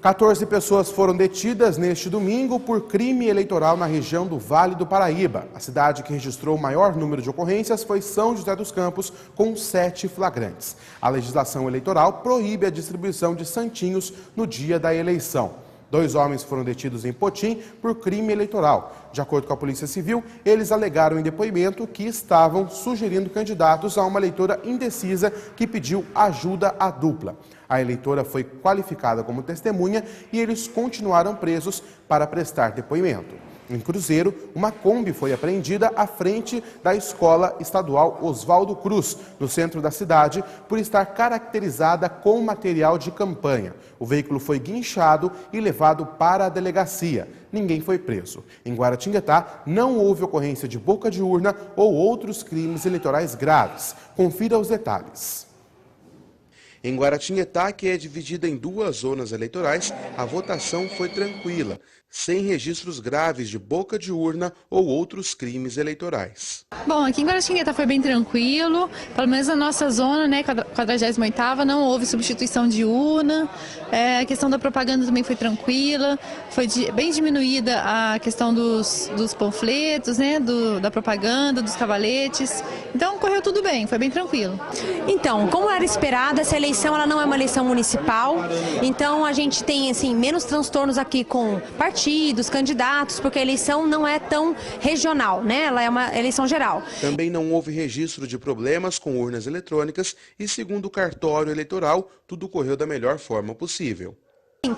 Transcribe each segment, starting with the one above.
14 pessoas foram detidas neste domingo por crime eleitoral na região do Vale do Paraíba. A cidade que registrou o maior número de ocorrências foi São José dos Campos, com 7 flagrantes. A legislação eleitoral proíbe a distribuição de santinhos no dia da eleição. 2 homens foram detidos em Potim por crime eleitoral. De acordo com a Polícia Civil, eles alegaram em depoimento que estavam sugerindo candidatos a uma eleitora indecisa que pediu ajuda à dupla. A eleitora foi qualificada como testemunha e eles continuaram presos para prestar depoimento. Em Cruzeiro, uma Kombi foi apreendida à frente da Escola Estadual Oswaldo Cruz, no centro da cidade, por estar caracterizada com material de campanha. O veículo foi guinchado e levado para a delegacia. Ninguém foi preso. Em Guaratinguetá, não houve ocorrência de boca de urna ou outros crimes eleitorais graves. Confira os detalhes. Em Guaratinguetá, que é dividida em 2 zonas eleitorais, a votação foi tranquila, sem registros graves de boca de urna ou outros crimes eleitorais. Bom, aqui em Guaratinguetá foi bem tranquilo, pelo menos na nossa zona, né, 48ª, não houve substituição de urna, a questão da propaganda também foi tranquila, foi bem diminuída a questão dos panfletos, né, da propaganda, dos cavaletes, então correu tudo bem, foi bem tranquilo. Então, como era esperado, essa eleição ela não é uma eleição municipal, então a gente tem assim, menos transtornos aqui com partidos, candidatos, porque a eleição não é tão regional, né? Ela é uma eleição geral. Também não houve registro de problemas com urnas eletrônicas e, segundo o cartório eleitoral, tudo correu da melhor forma possível.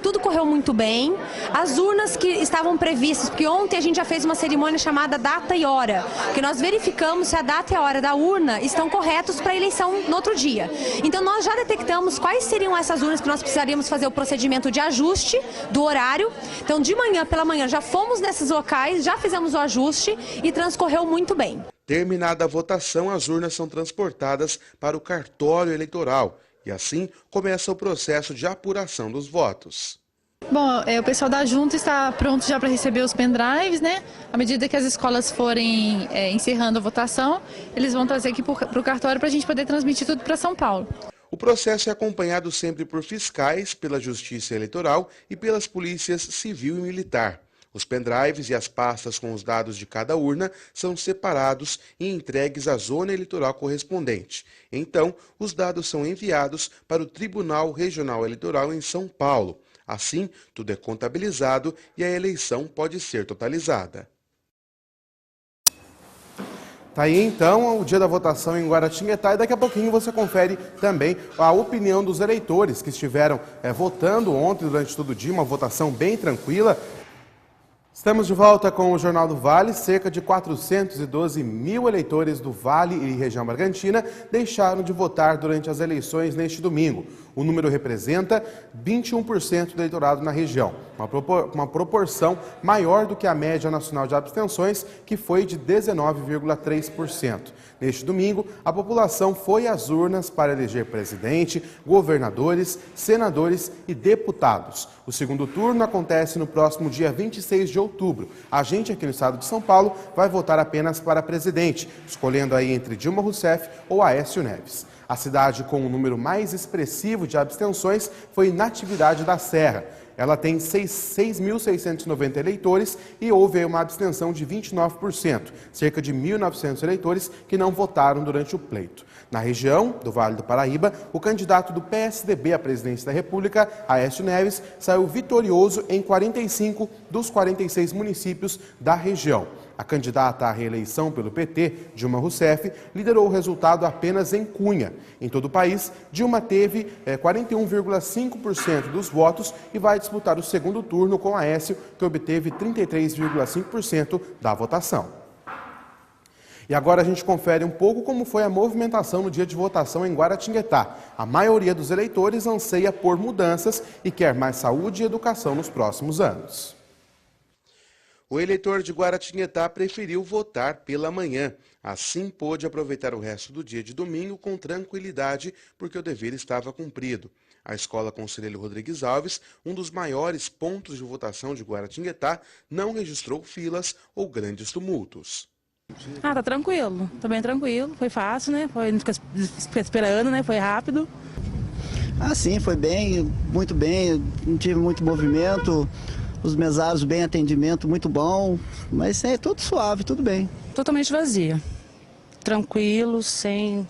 Tudo correu muito bem, as urnas que estavam previstas, porque ontem a gente já fez uma cerimônia chamada data e hora, que nós verificamos se a data e a hora da urna estão corretos para a eleição no outro dia. Então nós já detectamos quais seriam essas urnas que nós precisaríamos fazer o procedimento de ajuste do horário. Então de manhã pela manhã já fomos nesses locais, já fizemos o ajuste e transcorreu muito bem. Terminada a votação, as urnas são transportadas para o cartório eleitoral. E assim começa o processo de apuração dos votos. Bom, o pessoal da Junta está pronto já para receber os pendrives, né? À medida que as escolas forem encerrando a votação, eles vão trazer aqui para o cartório para a gente poder transmitir tudo para São Paulo. O processo é acompanhado sempre por fiscais, pela Justiça Eleitoral e pelas polícias civil e militar. Os pendrives e as pastas com os dados de cada urna são separados e entregues à zona eleitoral correspondente. Então, os dados são enviados para o Tribunal Regional Eleitoral em São Paulo. Assim, tudo é contabilizado e a eleição pode ser totalizada. Tá aí então o dia da votação em Guaratinguetá e daqui a pouquinho você confere também a opinião dos eleitores que estiveram votando ontem durante todo o dia, uma votação bem tranquila. Estamos de volta com o Jornal do Vale. Cerca de 412 mil eleitores do Vale e região Bragantina deixaram de votar durante as eleições neste domingo. O número representa 21% do eleitorado na região, uma proporção maior do que a média nacional de abstenções, que foi de 19,3%. Neste domingo, a população foi às urnas para eleger presidente, governadores, senadores e deputados. O segundo turno acontece no próximo dia 26 de outubro. A gente aqui no estado de São Paulo vai votar apenas para presidente, escolhendo aí entre Dilma Rousseff ou Aécio Neves. A cidade com o número mais expressivo de abstenções foi Natividade da Serra. Ela tem 6.690 eleitores e houve uma abstenção de 29%, cerca de 1.900 eleitores que não votaram durante o pleito. Na região do Vale do Paraíba, o candidato do PSDB à presidência da República, Aécio Neves, saiu vitorioso em 45 dos 46 municípios da região. A candidata à reeleição pelo PT, Dilma Rousseff, liderou o resultado apenas em Cunha. Em todo o país, Dilma teve 41,5% dos votos e vai disputar o segundo turno com Aécio, que obteve 33,5% da votação. E agora a gente confere um pouco como foi a movimentação no dia de votação em Guaratinguetá. A maioria dos eleitores anseia por mudanças e quer mais saúde e educação nos próximos anos. O eleitor de Guaratinguetá preferiu votar pela manhã. Assim pôde aproveitar o resto do dia de domingo com tranquilidade, porque o dever estava cumprido. A Escola Conselheiro Rodrigues Alves, um dos maiores pontos de votação de Guaratinguetá, não registrou filas ou grandes tumultos. Tá tranquilo, tá bem tranquilo, foi fácil, né? Não ficar esperando, né? Foi rápido. Ah, sim, foi bem, muito bem, não tive muito movimento, os mesários bem atendimento, muito bom, mas é tudo suave, tudo bem. Totalmente vazia, tranquilo, sem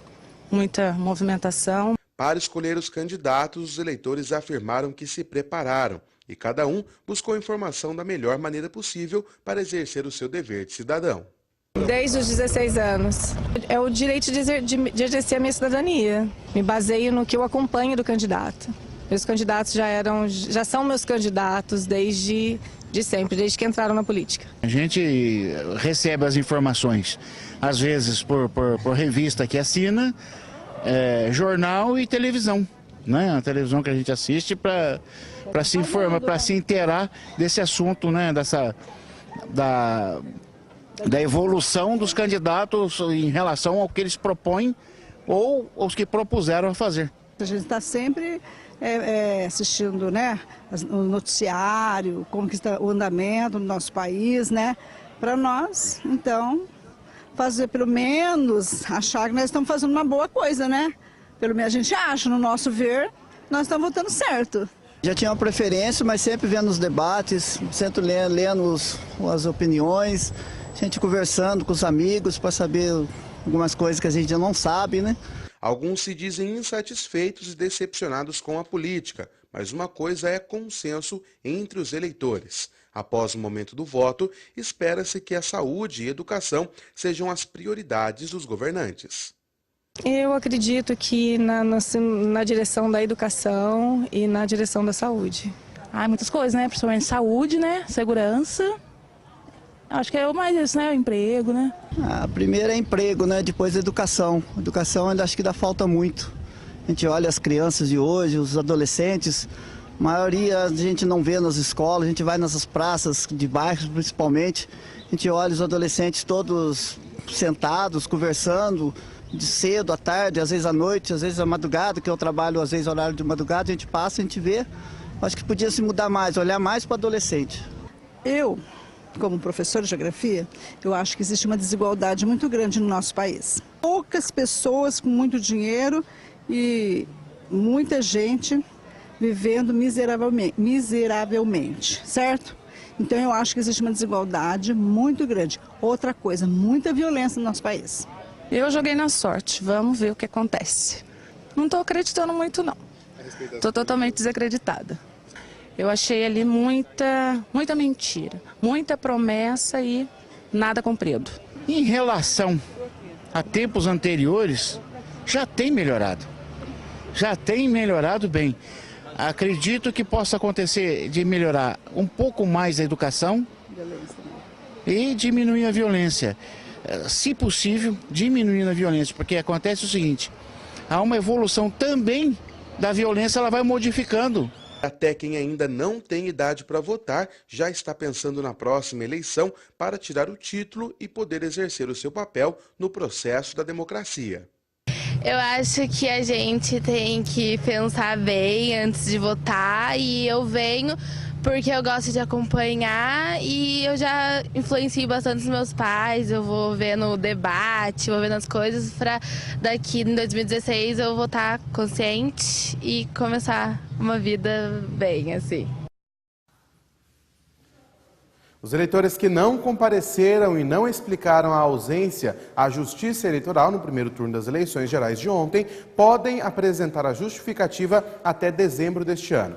muita movimentação. Para escolher os candidatos, os eleitores afirmaram que se prepararam e cada um buscou informação da melhor maneira possível para exercer o seu dever de cidadão. Desde os 16 anos. É o direito de exercer a minha cidadania. Me baseio no que eu acompanho do candidato. Meus candidatos já são meus candidatos desde sempre, desde que entraram na política. A gente recebe as informações, às vezes por revista que assina, jornal e televisão, né? A televisão que a gente assiste para se informar, para se inteirar desse assunto, né? Da evolução dos candidatos em relação ao que eles propõem ou os que propuseram a fazer. A gente está sempre assistindo, né, o noticiário, como que está o andamento do nosso país, né, para nós, então, fazer pelo menos, achar que nós estamos fazendo uma boa coisa, né? Pelo menos a gente acha, no nosso ver, nós estamos votando certo. Já tinha uma preferência, mas sempre vendo os debates, sempre lendo as opiniões, a gente conversando com os amigos para saber algumas coisas que a gente não sabe, né? Alguns se dizem insatisfeitos e decepcionados com a política, mas uma coisa é consenso entre os eleitores. Após o momento do voto, espera-se que a saúde e a educação sejam as prioridades dos governantes. Eu acredito que na direção da educação e na direção da saúde. Muitas coisas, né? Principalmente saúde, né? Segurança. Acho que é o mais isso, né? O emprego, né? A primeira é emprego, né? Depois educação. Educação ainda acho que dá falta muito. A gente olha as crianças de hoje, os adolescentes, a maioria a gente não vê nas escolas, a gente vai nessas praças de bairros principalmente, a gente olha os adolescentes todos sentados, conversando, de cedo, à tarde, às vezes à noite, às vezes à madrugada, que eu trabalho às vezes horário de madrugada, a gente passa, a gente vê. Acho que podia se mudar mais, olhar mais para o adolescente. Eu, como professora de geografia, eu acho que existe uma desigualdade muito grande no nosso país. Poucas pessoas com muito dinheiro e muita gente vivendo miseravelmente, certo? Então eu acho que existe uma desigualdade muito grande. Outra coisa, muita violência no nosso país. Eu joguei na sorte, vamos ver o que acontece. Não estou acreditando muito, não. Estou totalmente desacreditada. Eu achei ali muita mentira, muita promessa e nada cumprido. Em relação a tempos anteriores, já tem melhorado bem. Acredito que possa acontecer de melhorar um pouco mais a educação e diminuir a violência. Se possível, diminuindo a violência, porque acontece o seguinte, há uma evolução também da violência, ela vai modificando. Até quem ainda não tem idade para votar já está pensando na próxima eleição para tirar o título e poder exercer o seu papel no processo da democracia. Eu acho que a gente tem que pensar bem antes de votar e eu venho porque eu gosto de acompanhar e eu já influencio bastante os meus pais, eu vou vendo o debate, vou vendo as coisas para daqui em 2016 eu votar consciente e começar uma vida bem, assim. Os eleitores que não compareceram e não explicaram a ausência à Justiça Eleitoral no primeiro turno das eleições gerais de ontem podem apresentar a justificativa até dezembro deste ano.